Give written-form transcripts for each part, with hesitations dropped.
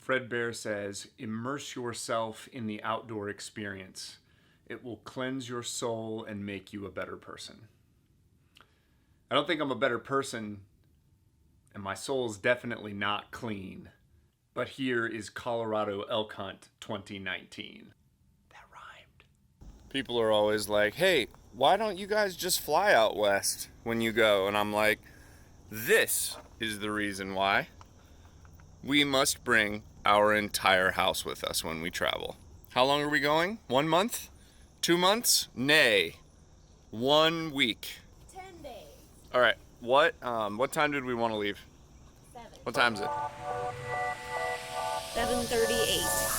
Fred Bear says, immerse yourself in the outdoor experience. It will cleanse your soul and make you a better person. I don't think I'm a better person, and my soul's definitely not clean. But here is Colorado Elk Hunt 2019. That rhymed. People are always like, hey, why don't you guys just fly out west when you go? And I'm like, this is the reason why. We must bring our entire house with us when we travel. How long are we going? 1 month? 2 months? Nay. 1 week. 10 days. All right. What time did we want to leave? 7. What time is it? 7:38.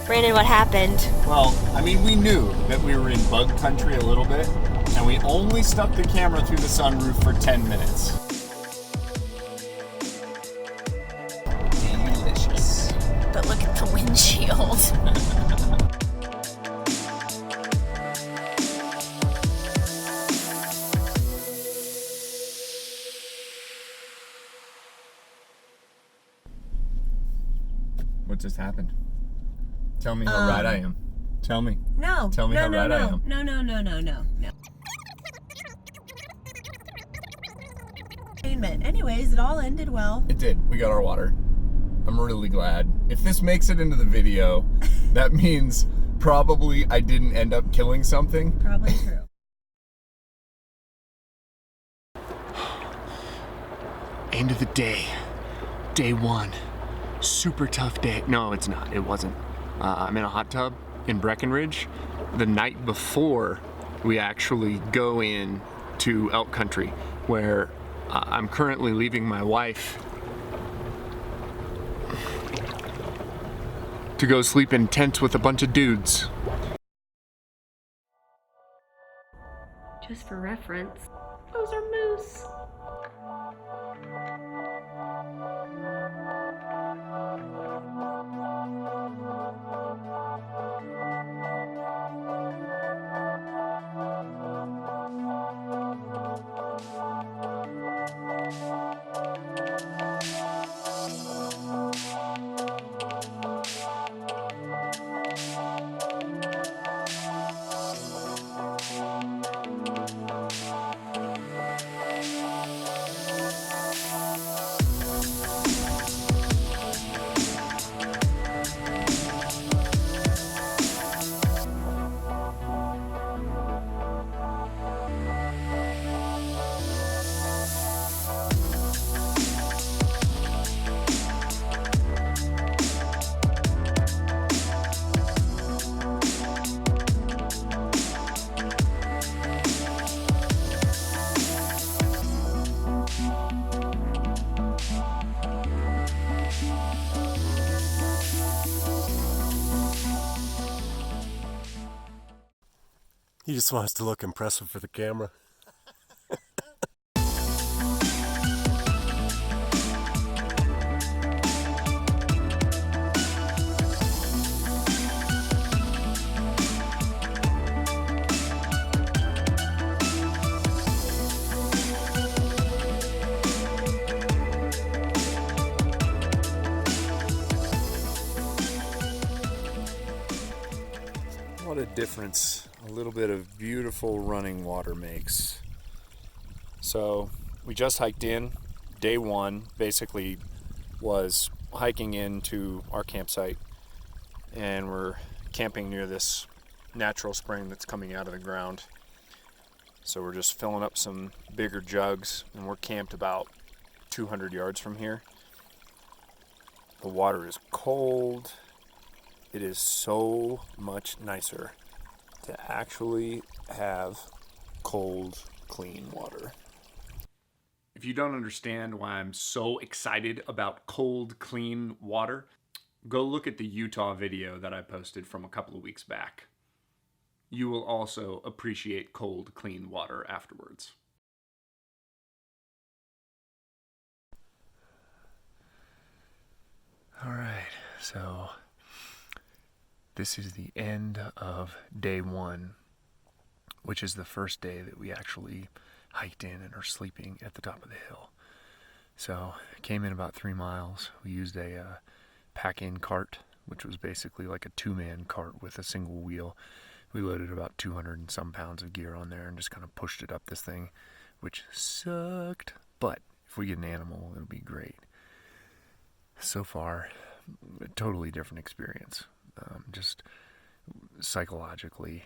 Brandon, what happened? Well, I mean, we knew that we were in bug country a little bit, and we only stuck the camera through the sunroof for 10 minutes. Delicious. But look at the windshield. What just happened? Tell me how right I am. Tell me. No. Tell me how right I am. No. Anyways, it all ended well. It did. We got our water. I'm really glad. If this makes it into the video, that means probably I didn't end up killing something. Probably true. End of the day. Day 1. Super tough day. No, it's not. It wasn't. I'm in a hot tub in Breckenridge the night before we actually go in to elk country, where I'm currently leaving my wife to go sleep in tents with a bunch of dudes. Just for reference, those are moose. He just wants to look impressive for the camera. What a difference a little bit of beautiful running water makes. So we just hiked in. Day 1 basically was hiking into our campsite, and we're camping near this natural spring that's coming out of the ground. So we're just filling up some bigger jugs, and we're camped about 200 yards from here. The water is cold. It is so much nicer to actually have cold, clean water. If you don't understand why I'm so excited about cold, clean water, Go look at the Utah video that I posted from a couple of weeks back. You will also appreciate cold, clean water afterwards. All right, so this is the end of day one, which is the first day that we actually hiked in and are sleeping at the top of the hill. So came in about 3 miles. We used a pack-in cart, which was basically like a 2-man cart with a single wheel. We loaded about 200 and some pounds of gear on there and just kind of pushed it up this thing, which sucked. But if we get an animal, it'll be great. So far, a totally different experience. Just psychologically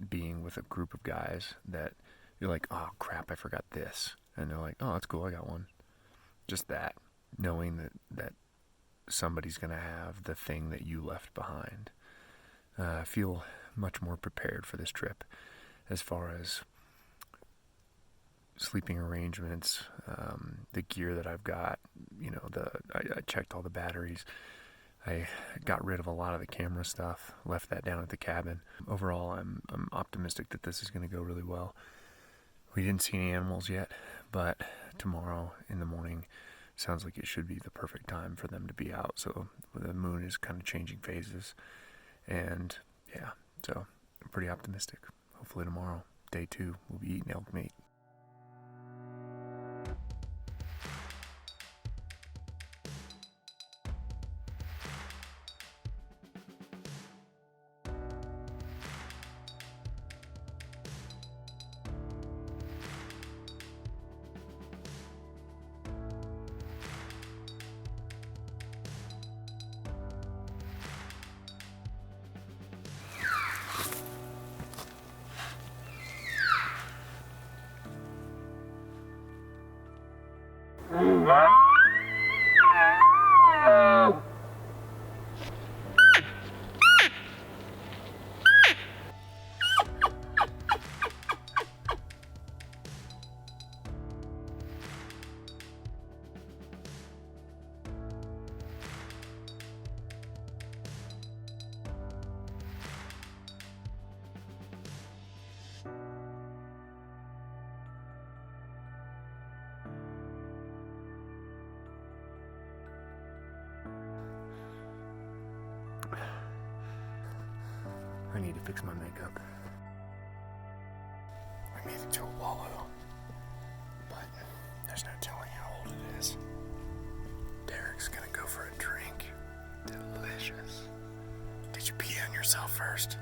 being with a group of guys that you're like, oh crap, I forgot this. And they're like, oh, that's cool, I got one. Just that, knowing that somebody's going to have the thing that you left behind. I feel much more prepared for this trip as far as sleeping arrangements, the gear that I've got. I checked all the batteries. I got rid of a lot of the camera stuff, left that down at the cabin. Overall, I'm optimistic that this is going to go really well. We didn't see any animals yet, but tomorrow in the morning sounds like it should be the perfect time for them to be out. So the moon is kind of changing phases, and yeah, so I'm pretty optimistic. Hopefully tomorrow, day 2, we'll be eating elk meat. I need to fix my makeup. I made it to a wallow, but there's no telling how old it is. Derek's gonna go for a drink. Delicious. Did you pee on yourself first?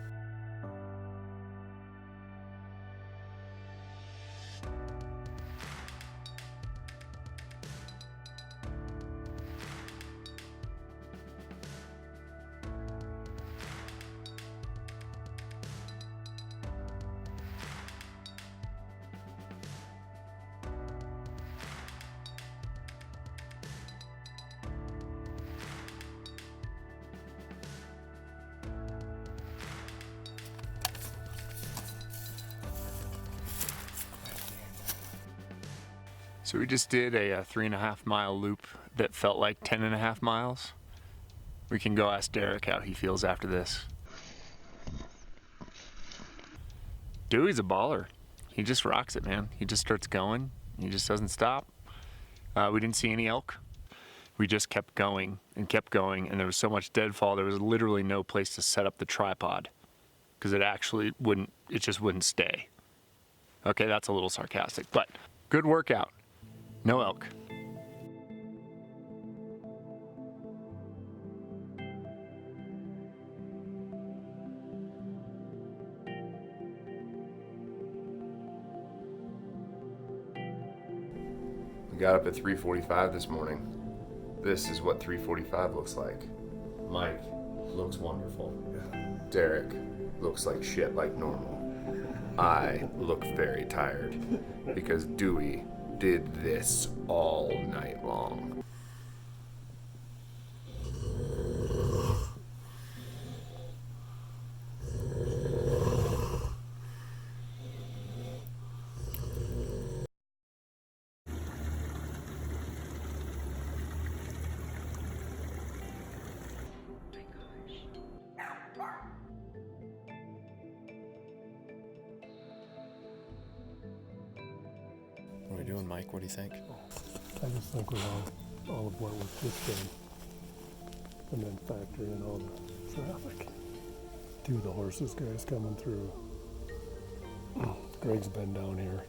So we just did a 3.5 mile loop that felt like 10.5 miles. We can go ask Derek how he feels after this. Dewey's a baller. He just rocks it, man. He just starts going. He just doesn't stop. We didn't see any elk. We just kept going, and there was so much deadfall, there was literally no place to set up the tripod because it just wouldn't stay. Okay, that's a little sarcastic, but good workout. No elk. We got up at 3:45 this morning. This is what 3:45 looks like. Mike looks wonderful. Derek looks like shit like normal. I look very tired because Dewey did this all night long. What are we doing, Mike? What do you think? I just think with all of what we've just done, and then factor in all the traffic. The horses guys coming through. Greg's been down here.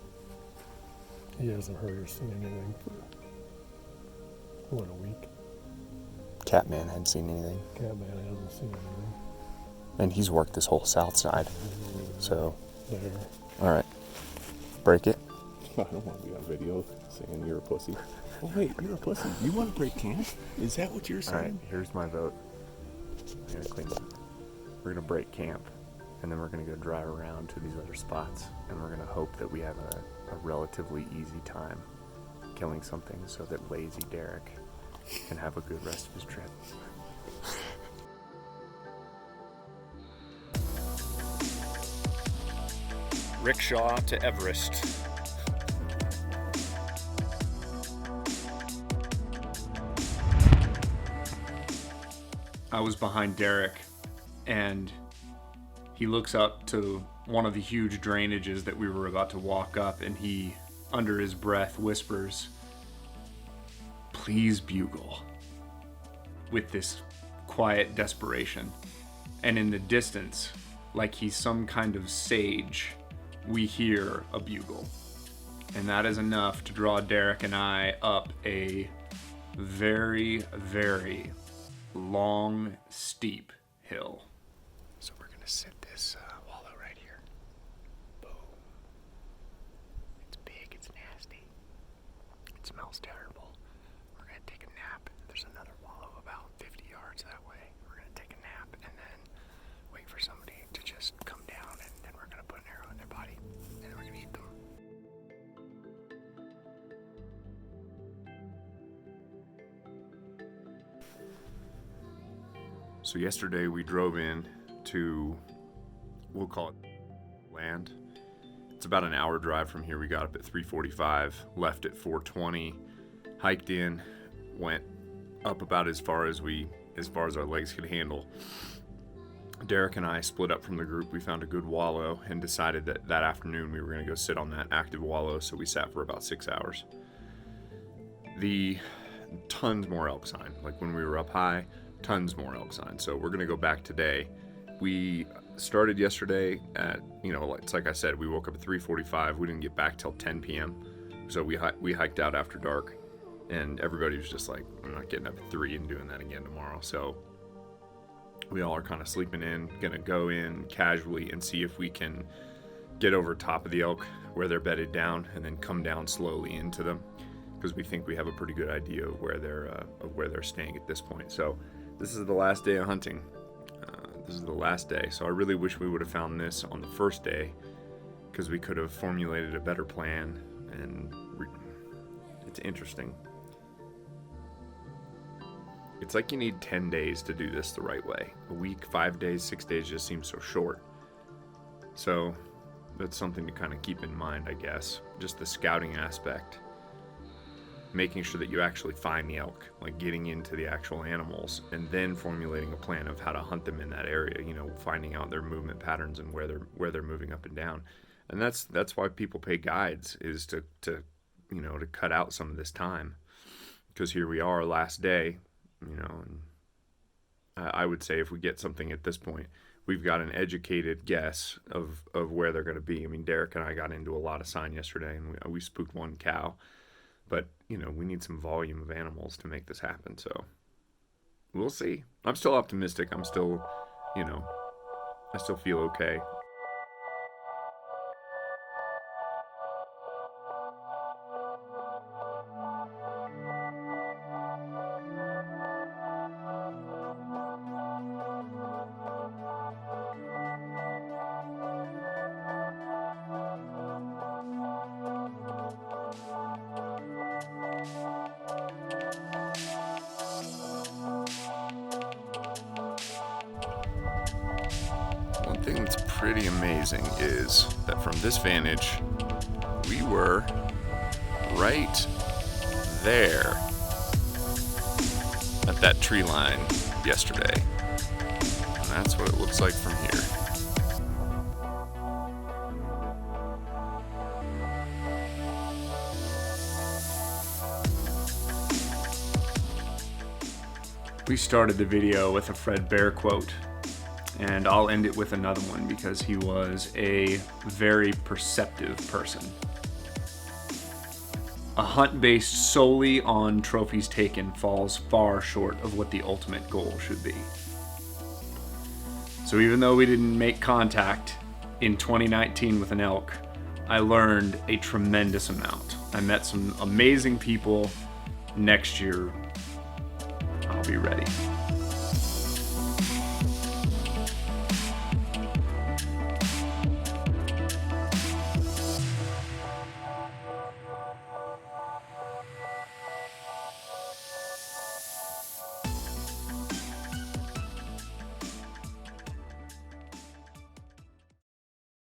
He hasn't heard or seen anything for, a week? Catman hadn't seen anything. Catman hasn't seen anything. And he's worked this whole south side. So, There. alright. Break it. I don't want to be on video saying you're a pussy. Oh wait, you're a pussy. You want to break camp? Is that what you're saying? Alright, here's my vote. I'm gonna clean up. We're gonna break camp, and then we're gonna go drive around to these other spots, and we're gonna hope that we have a relatively easy time killing something so that lazy Derek can have a good rest of his trip. Rickshaw to Everest. I was behind Derek, and he looks up to one of the huge drainages that we were about to walk up, and he, under his breath, whispers, "Please bugle," with this quiet desperation. And in the distance, like he's some kind of sage, we hear a bugle. And that is enough to draw Derek and I up a very, very long, steep hill. So we're gonna sit this wallow right here. Boom. It's big, it's nasty. It smells terrible. We're gonna take a nap. There's another wallow about 50 yards that way. We're gonna take a nap and then wait for somebody to just come down, and then we're gonna put an arrow in their body, and then we're gonna eat them. So yesterday we drove in to, we'll call it land. It's about an hour drive from here. We got up at 3:45, left at 4:20, hiked in, went up about as far as our legs could handle. Derek and I split up from the group. We found a good wallow and decided that afternoon we were going to go sit on that active wallow, so we sat for about 6 hours. Tons more elk sign. Like when we were up high, tons more elk sign. So we're going to go back today. We started yesterday at, it's like I said, we woke up at 3:45. We didn't get back till 10 p.m. So we hiked out after dark, and everybody was just like, I'm not getting up at 3 and doing that again tomorrow. So we all are kind of sleeping in, going to go in casually and see if we can get over top of the elk where they're bedded down and then come down slowly into them, because we think we have a pretty good idea of where they're staying at this point. So this is the last day of hunting. This is the last day. So I really wish we would have found this on the first day, because we could have formulated a better plan. And it's interesting. It's like you need 10 days to do this the right way. A week, 5 days, 6 days just seems so short. So that's something to kind of keep in mind, I guess. Just the scouting aspect. Making sure that you actually find the elk, like getting into the actual animals, and then formulating a plan of how to hunt them in that area, finding out their movement patterns and where they're moving up and down. And that's why people pay guides, is to cut out some of this time. Because here we are, last day, and I would say if we get something at this point, we've got an educated guess of where they're going to be. I mean, Derek and I got into a lot of sign yesterday, and we spooked one cow. But, we need some volume of animals to make this happen, so we'll see. I'm still optimistic. I'm still, I still feel okay. One thing that's pretty amazing is that from this vantage, we were right there at that tree line yesterday. And that's what it looks like from here. We started the video with a Fred Bear quote, and I'll end it with another one because he was a very perceptive person. A hunt based solely on trophies taken falls far short of what the ultimate goal should be. So even though we didn't make contact in 2019 with an elk, I learned a tremendous amount. I met some amazing people. Next year, I'll be ready.